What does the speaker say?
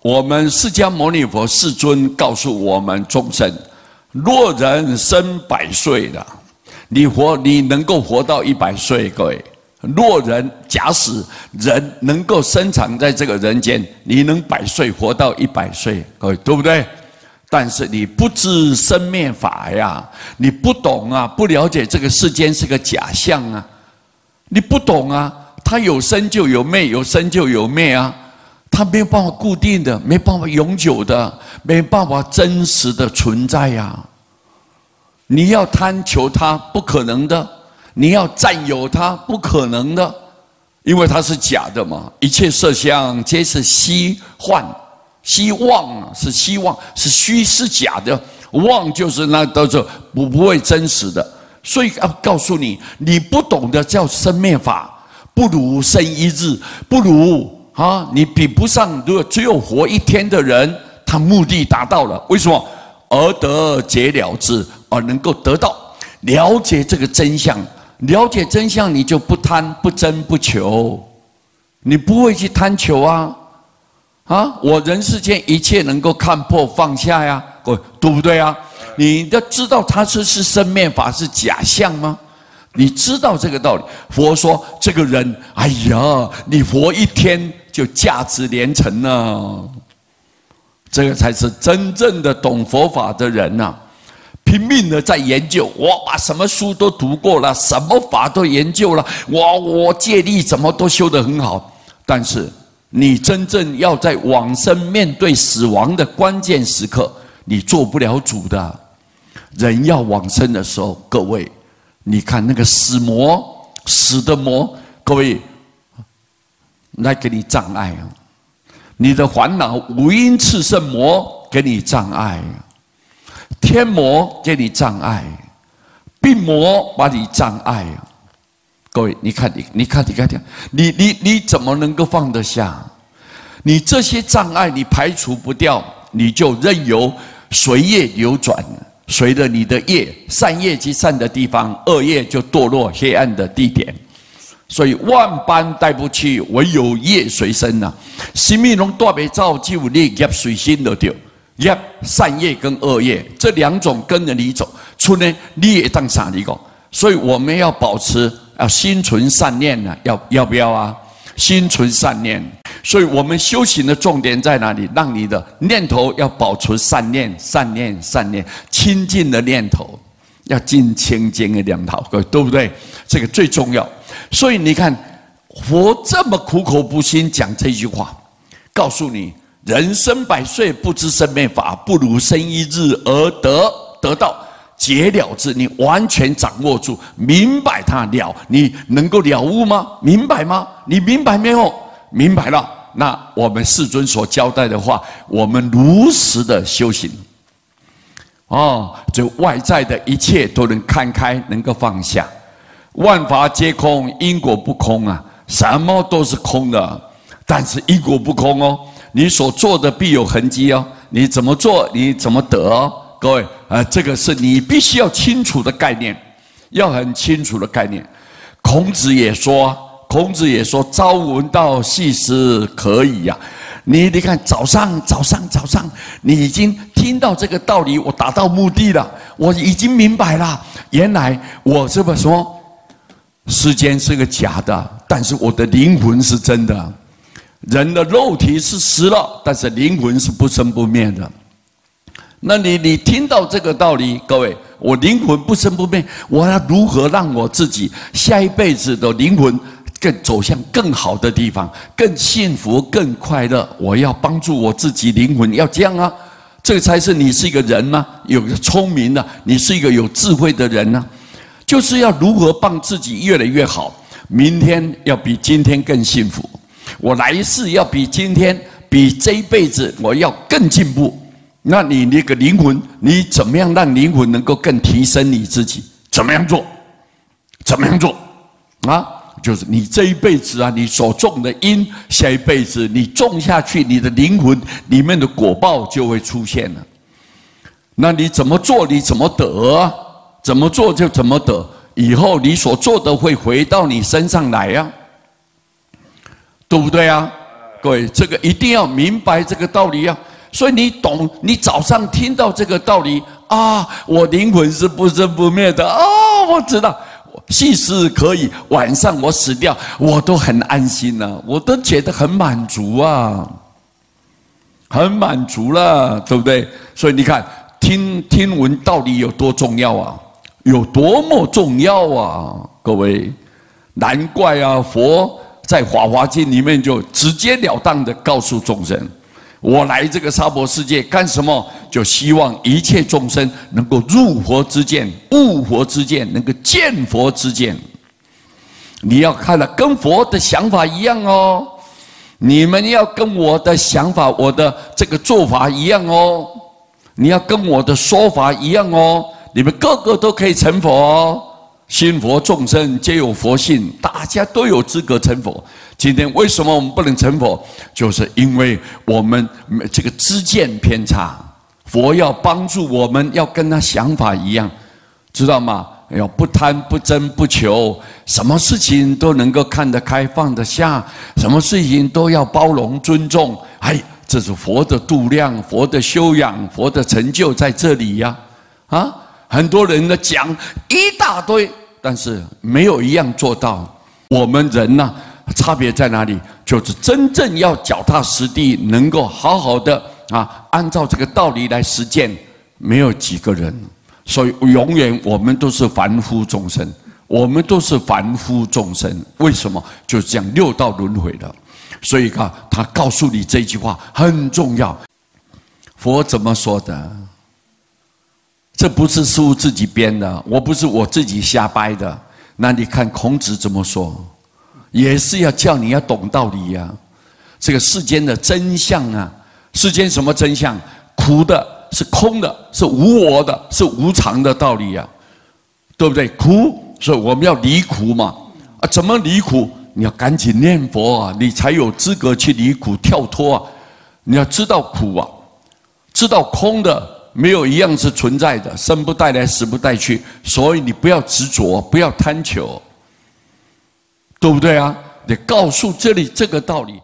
我们释迦牟尼佛世尊告诉我们众生：若人生100岁了，你能够活到100岁，各位。若人假使人能够生长在这个人间，你能100岁活到100岁，各位对不对？但是你不知生灭法呀，你不懂啊，不了解这个世间是个假象啊，你不懂啊，它有生就有灭，有生就有灭啊，它没有办法固定的，没办法永久的，没办法真实的存在呀。你要贪求它，不可能的。你要占有它，不可能的，因为它是假的嘛。一切色相皆是虚幻，希望是希望，是虚是假的，妄就是那都是不会真实的。所以要告诉你，你不懂得叫生灭法，不如生一日，不如你比不上。如果只有活1天的人，他目的达到了，为什么？而得解了之，而能够得到了解这个真相。了解真相，你就不贪、不争、不求，你不会去贪求啊！我人世间一切能够看破放下呀，对不对啊？你要知道它是生灭法，是假象吗？你知道这个道理。佛说这个人，哎呀，你活1天就价值连城了，这个才是真正的懂佛法的人呐。拼命的在研究，我把什么书都读过了，什么法都研究了，我戒律怎么都修得很好。但是你真正要在往生面对死亡的关键时刻，你做不了主的。人要往生的时候，各位，你看那个死的魔，各位来给你障碍啊！你的烦恼五阴炽盛魔给你障碍。天魔给你障碍，病魔把你障碍。各位，你看，你怎么能够放得下？你这些障碍你排除不掉，你就任由随业流转，随着你的业，善业即善的地方，恶业就堕落黑暗的地点。所以万般带不去，唯有业随身呐。生命中带不走，只有你业随身就对。善业跟恶业这2种跟着你走，除了你也当啥你讲？所以我们要保持心存善念呢，要不要啊？心存善念。所以我们修行的重点在哪里？让你的念头要保持善念，清净的念头，要进清净的念头，对不对？这个最重要。所以你看，佛这么苦口婆心讲这句话，告诉你。人生100岁，不知生灭法，不如生1日而得到解了之。你完全掌握住，明白它了，你能够了悟吗？明白吗？你明白没有？明白了。那我们世尊所交代的话，我们如实的修行。就外在的一切都能看开，能够放下。万法皆空，因果不空啊，什么都是空的，但是因果不空哦。你所做的必有痕迹哦，你怎么做，你怎么得哦？各位这个是你必须要清楚的概念，要很清楚的概念。孔子也说，朝闻道，夕死可矣呀。你看早上，你已经听到这个道理，我达到目的了，我已经明白了。原来我这么说，世间是个假的，但是我的灵魂是真的。人的肉体是死了，但是灵魂是不生不灭的。那你听到这个道理，各位，我灵魂不生不灭，我要如何让我自己下一辈子的灵魂更走向更好的地方，更幸福、更快乐？我要帮助我自己灵魂，要这样啊，这个才是你是一个人呢，有个聪明的，你是一个有智慧的人呢，就是要如何帮自己越来越好，明天要比今天更幸福。我来世要比今天，比这一辈子我要更进步。那你那个灵魂，你怎么样让灵魂能够更提升你自己？怎么样做？就是你这一辈子啊，你所种的因，下一辈子你种下去，你的灵魂里面的果报就会出现了。那你怎么做，你怎么得？怎么做就怎么得。以后你所做的会回到你身上来啊。对不对啊？各各位，这个一定要明白这个道理啊。所以你懂，你早上听到这个道理啊，我灵魂是不生不灭的啊，我知道，细思可以，晚上我死掉，我都很安心了，我都觉得很满足啊，很满足了，对不对？所以你看，听闻道理有多重要啊，有多么重要啊，各位，难怪啊，佛在《法华经》里面就直截了当的告诉众生。我来这个娑婆世界干什么？就希望一切众生能够入佛之见、悟佛之见，能够见佛之见。你要看了，跟佛的想法一样哦。你们要跟我的想法、我的这个做法一样哦。你要跟我的说法一样哦。你们个个都可以成佛哦。心佛众生皆有佛性，大家都有资格成佛。今天为什么我们不能成佛？就是因为我们这个知见偏差。佛要帮助我们，要跟他想法一样，知道吗？要不贪不争不求，什么事情都能够看得开放得下，什么事情都要包容尊重。哎，这是佛的度量，佛的修养，佛的成就在这里呀！啊，很多人呢讲一大堆，但是没有一样做到。我们人呢，差别在哪里？就是真正要脚踏实地，能够好好的按照这个道理来实践，没有几个人。所以永远我们都是凡夫众生，我们都是凡夫众生。为什么？就是这样六道轮回的。所以他告诉你这句话很重要。佛怎么说的？这不是师父自己编的，我不是我自己瞎掰的。那你看孔子怎么说？也是要叫你要懂道理呀。这个世间的真相啊，世间什么真相？苦的是空的，是无我的，是无常的道理呀，对不对？苦，所以我们要离苦嘛。怎么离苦？你要赶紧念佛啊，你才有资格去离苦跳脱啊。你要知道苦啊，知道空的没有一样是存在的，生不带来，死不带去。所以你不要执着，不要贪求，对不对啊？你告诉这里这个道理。